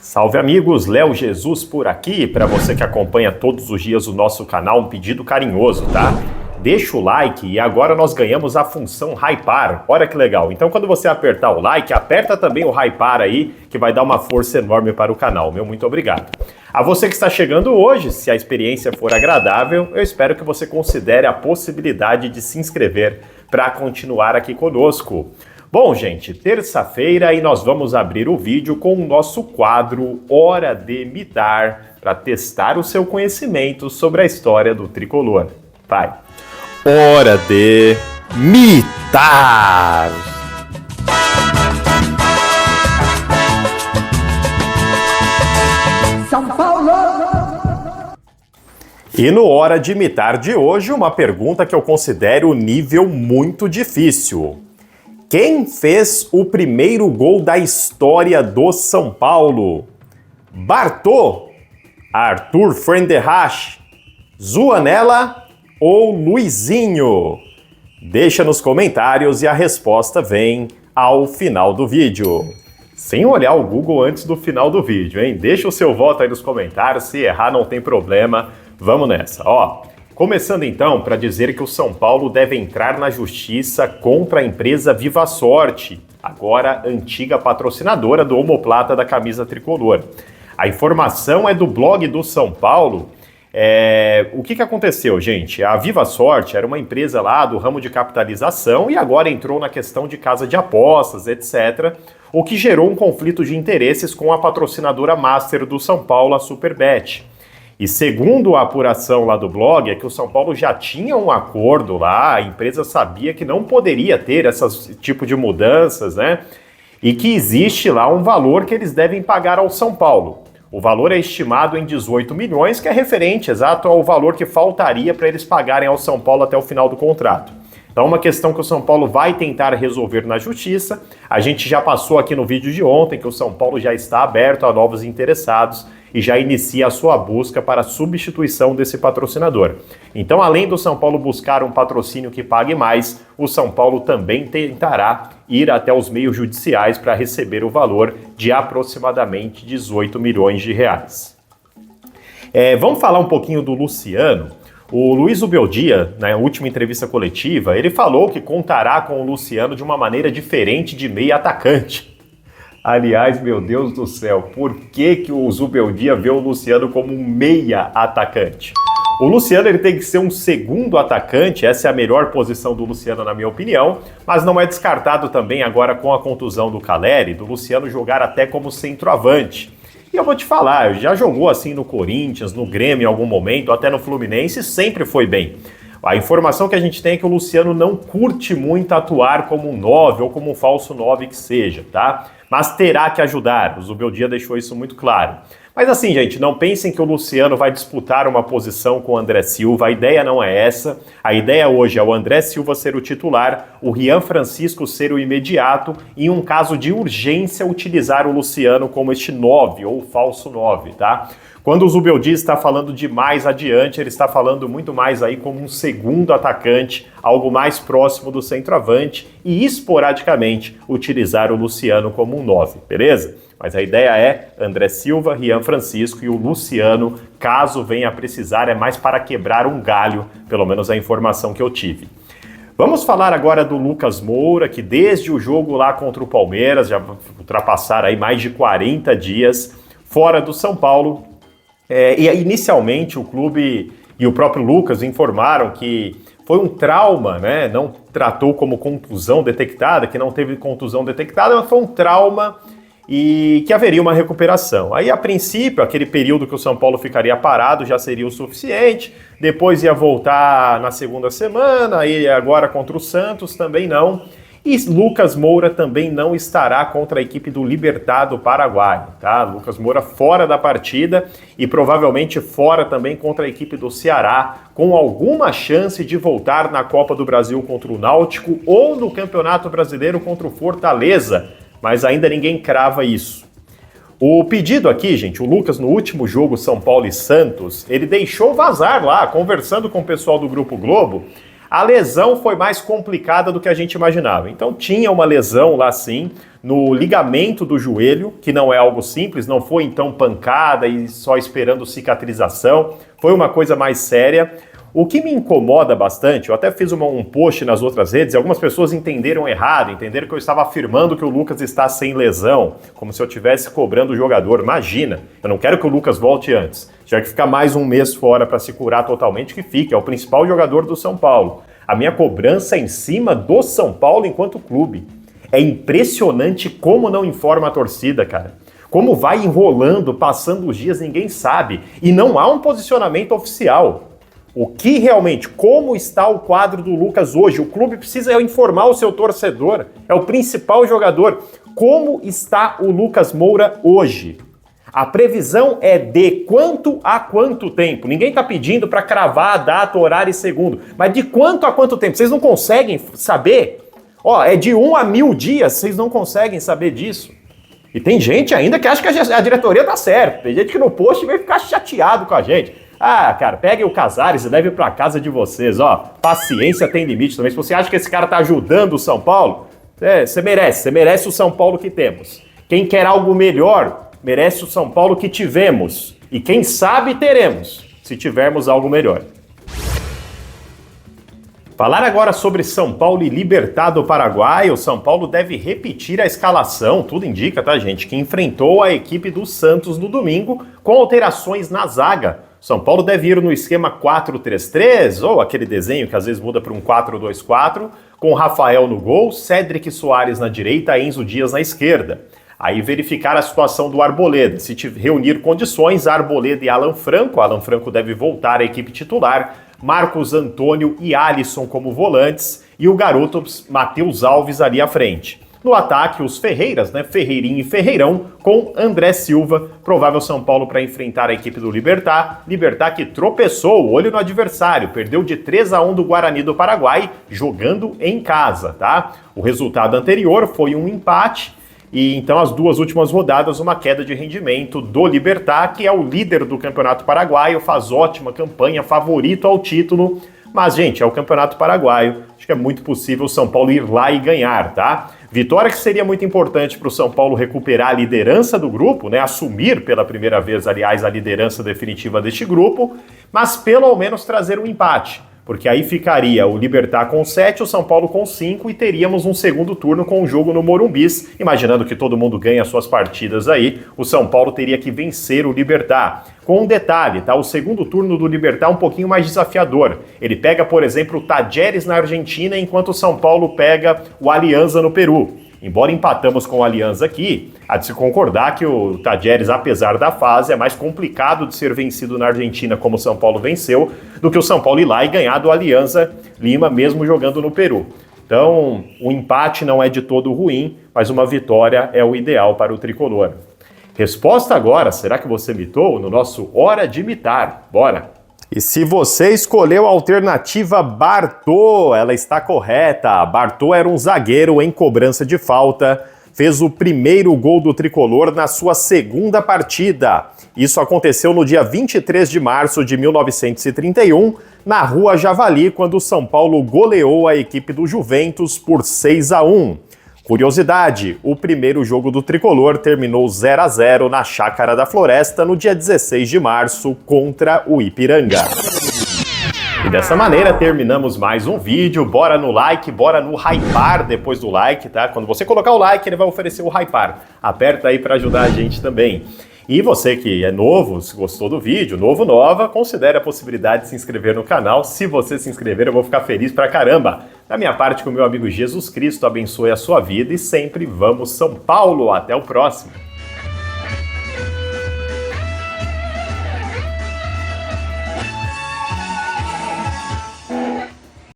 Salve amigos, Léo Jesus por aqui, para você que acompanha todos os dias o nosso canal, um pedido carinhoso, tá? Deixa o like e agora nós ganhamos a função hypar, olha que legal. Então quando você apertar o like, aperta também o hypar aí, que vai dar uma força enorme para o canal, meu muito obrigado. A você que está chegando hoje, se a experiência for agradável, eu espero que você considere a possibilidade de se inscrever para continuar aqui conosco. Bom, gente, terça-feira e nós vamos abrir o vídeo com o nosso quadro Hora de Mitar, para testar o seu conhecimento sobre a história do tricolor. Vai! Hora de Mitar! São Paulo! E no Hora de Mitar de hoje, uma pergunta que eu considero nível muito difícil. Quem fez o primeiro gol da história do São Paulo? Bartô, Arthur Frenderrache, Zuanella ou Luizinho? Deixa nos comentários e a resposta vem ao final do vídeo. Sem olhar o Google antes do final do vídeo, hein? Deixa o seu voto aí nos comentários, se errar não tem problema, vamos nessa, ó. Começando então para dizer que o São Paulo deve entrar na justiça contra a empresa Viva Sorte, agora antiga patrocinadora do omoplata da camisa tricolor. A informação é do blog do São Paulo. O que aconteceu, gente? A Viva Sorte era uma empresa lá do ramo de capitalização e agora entrou na questão de casa de apostas, etc., o que gerou um conflito de interesses com a patrocinadora master do São Paulo, a Superbet. E segundo a apuração lá do blog, é que o São Paulo já tinha um acordo lá, a empresa sabia que não poderia ter esse tipo de mudanças, né? E que existe lá um valor que eles devem pagar ao São Paulo. O valor é estimado em 18 milhões, que é referente exato ao valor que faltaria para eles pagarem ao São Paulo até o final do contrato. Então, uma questão que o São Paulo vai tentar resolver na justiça. A gente já passou aqui no vídeo de ontem que o São Paulo já está aberto a novos interessados e já inicia a sua busca para a substituição desse patrocinador. Então, além do São Paulo buscar um patrocínio que pague mais, o São Paulo também tentará ir até os meios judiciais para receber o valor de aproximadamente 18 milhões de reais. Vamos falar um pouquinho do Luciano. O Luiz Ubeldia, na última entrevista coletiva, ele falou que contará com o Luciano de uma maneira diferente de meia atacante. Aliás, meu Deus do céu, por que o Zubeldia vê o Luciano como um meia atacante? O Luciano ele tem que ser um segundo atacante, essa é a melhor posição do Luciano na minha opinião, mas não é descartado também agora com a contusão do Caleri, do Luciano jogar até como centroavante. E eu vou te falar, já jogou assim no Corinthians, no Grêmio em algum momento, até no Fluminense, sempre foi bem. A informação que a gente tem é que o Luciano não curte muito atuar como um 9 ou como um falso 9 que seja, tá? Mas terá que ajudar, o Zubeldia deixou isso muito claro. Mas assim, gente, não pensem que o Luciano vai disputar uma posição com o André Silva, a ideia não é essa. A ideia hoje é o André Silva ser o titular, o Rian Francisco ser o imediato e, em um caso de urgência, utilizar o Luciano como este 9 ou falso 9, tá? Quando o Zubeldia está falando de mais adiante, ele está falando muito mais aí como um segundo atacante, algo mais próximo do centroavante e esporadicamente utilizar o Luciano como um 9, beleza? Mas a ideia é André Silva, Rian Francisco e o Luciano, caso venha a precisar, é mais para quebrar um galho, pelo menos a informação que eu tive. Vamos falar agora do Lucas Moura, que desde o jogo lá contra o Palmeiras, já ultrapassaram aí mais de 40 dias fora do São Paulo. E inicialmente o clube e o próprio Lucas informaram que foi um trauma, né? Não tratou como contusão detectada, que não teve contusão detectada, mas foi um trauma e que haveria uma recuperação. Aí, a princípio, aquele período que o São Paulo ficaria parado já seria o suficiente, depois ia voltar na segunda semana, aí agora contra o Santos também não. E Lucas Moura também não estará contra a equipe do Libertad do Paraguai, tá? Lucas Moura fora da partida e provavelmente fora também contra a equipe do Ceará, com alguma chance de voltar na Copa do Brasil contra o Náutico ou no Campeonato Brasileiro contra o Fortaleza, mas ainda ninguém crava isso. O pedido aqui, gente, o Lucas no último jogo São Paulo e Santos, ele deixou vazar lá, conversando com o pessoal do Grupo Globo, a lesão foi mais complicada do que a gente imaginava. Então tinha uma lesão lá sim, no ligamento do joelho, que não é algo simples, não foi então pancada e só esperando cicatrização, foi uma coisa mais séria. O que me incomoda bastante, eu até fiz um post nas outras redes e algumas pessoas entenderam errado, entenderam que eu estava afirmando que o Lucas está sem lesão, como se eu estivesse cobrando o jogador. Imagina, eu não quero que o Lucas volte antes. Já que ficar mais um mês fora para se curar totalmente, que fique, é o principal jogador do São Paulo. A minha cobrança é em cima do São Paulo enquanto clube. É impressionante como não informa a torcida, cara. Como vai enrolando, passando os dias, ninguém sabe. E não há um posicionamento oficial. O que realmente, como está o quadro do Lucas hoje? O clube precisa informar o seu torcedor, é o principal jogador. Como está o Lucas Moura hoje? A previsão é de quanto a quanto tempo? Ninguém está pedindo para cravar a data, horário e segundo, mas de quanto a quanto tempo? Vocês não conseguem saber? Ó, é de 1 a 1000 dias, vocês não conseguem saber disso. E tem gente ainda que acha que a diretoria tá certa. Tem gente que no post vai ficar chateado com a gente. Ah, cara, peguem o Casares e levem pra casa de vocês, ó. Paciência tem limite também. Se você acha que esse cara tá ajudando o São Paulo, você merece o São Paulo que temos. Quem quer algo melhor, merece o São Paulo que tivemos. E quem sabe teremos, se tivermos algo melhor. Falar agora sobre São Paulo e Libertad do Paraguai. O São Paulo deve repetir a escalação, tudo indica, tá, gente, que enfrentou a equipe do Santos no domingo, com alterações na zaga. São Paulo deve ir no esquema 4-3-3, ou aquele desenho que às vezes muda para um 4-2-4, com Rafael no gol, Cédric Soares na direita, Enzo Dias na esquerda. Aí verificar a situação do Arboleda. Se reunir condições, Arboleda e Alan Franco deve voltar à equipe titular, Marcos Antônio e Alisson como volantes, e o garoto Matheus Alves ali à frente. No ataque, os Ferreiras, né? Ferreirinho e Ferreirão, com André Silva, provável São Paulo para enfrentar a equipe do Libertad. Libertad que tropeçou, olho no adversário, perdeu de 3-1 do Guarani do Paraguai, jogando em casa, tá? O resultado anterior foi um empate, e então as duas últimas rodadas, uma queda de rendimento do Libertad, que é o líder do Campeonato Paraguaio, faz ótima campanha, favorito ao título. Mas, gente, é o Campeonato Paraguaio, acho que é muito possível o São Paulo ir lá e ganhar, tá? Vitória que seria muito importante para o São Paulo recuperar a liderança do grupo, né? Assumir pela primeira vez, aliás, a liderança definitiva deste grupo, mas pelo menos trazer um empate, porque aí ficaria o Libertad com 7, o São Paulo com 5 e teríamos um segundo turno com um jogo no Morumbis. Imaginando que todo mundo ganha suas partidas aí, o São Paulo teria que vencer o Libertad. Com um detalhe, tá? O segundo turno do Libertad é um pouquinho mais desafiador. Ele pega, por exemplo, o Talleres na Argentina, enquanto o São Paulo pega o Alianza no Peru. Embora empatamos com o Alianza aqui, há de se concordar que o Talleres, apesar da fase, é mais complicado de ser vencido na Argentina, como o São Paulo venceu, do que o São Paulo ir lá e ganhar do Alianza Lima, mesmo jogando no Peru. Então, o empate não é de todo ruim, mas uma vitória é o ideal para o tricolor. Resposta agora, será que você mitou? No nosso Hora de Mitar. Bora! E se você escolheu a alternativa Bartô, ela está correta. Bartô era um zagueiro em cobrança de falta, fez o primeiro gol do tricolor na sua segunda partida. Isso aconteceu no dia 23 de março de 1931, na Rua Javali, quando o São Paulo goleou a equipe do Juventus por 6-1. Curiosidade, o primeiro jogo do tricolor terminou 0-0 na Chácara da Floresta no dia 16 de março contra o Ipiranga. E dessa maneira terminamos mais um vídeo. Bora no like, bora no hypar depois do like, tá? Quando você colocar o like, ele vai oferecer o hypar. Aperta aí para ajudar a gente também. E você que é novo, se gostou do vídeo, nova, considere a possibilidade de se inscrever no canal. Se você se inscrever, eu vou ficar feliz pra caramba. Da minha parte, que o meu amigo Jesus Cristo abençoe a sua vida e sempre vamos São Paulo. Até o próximo.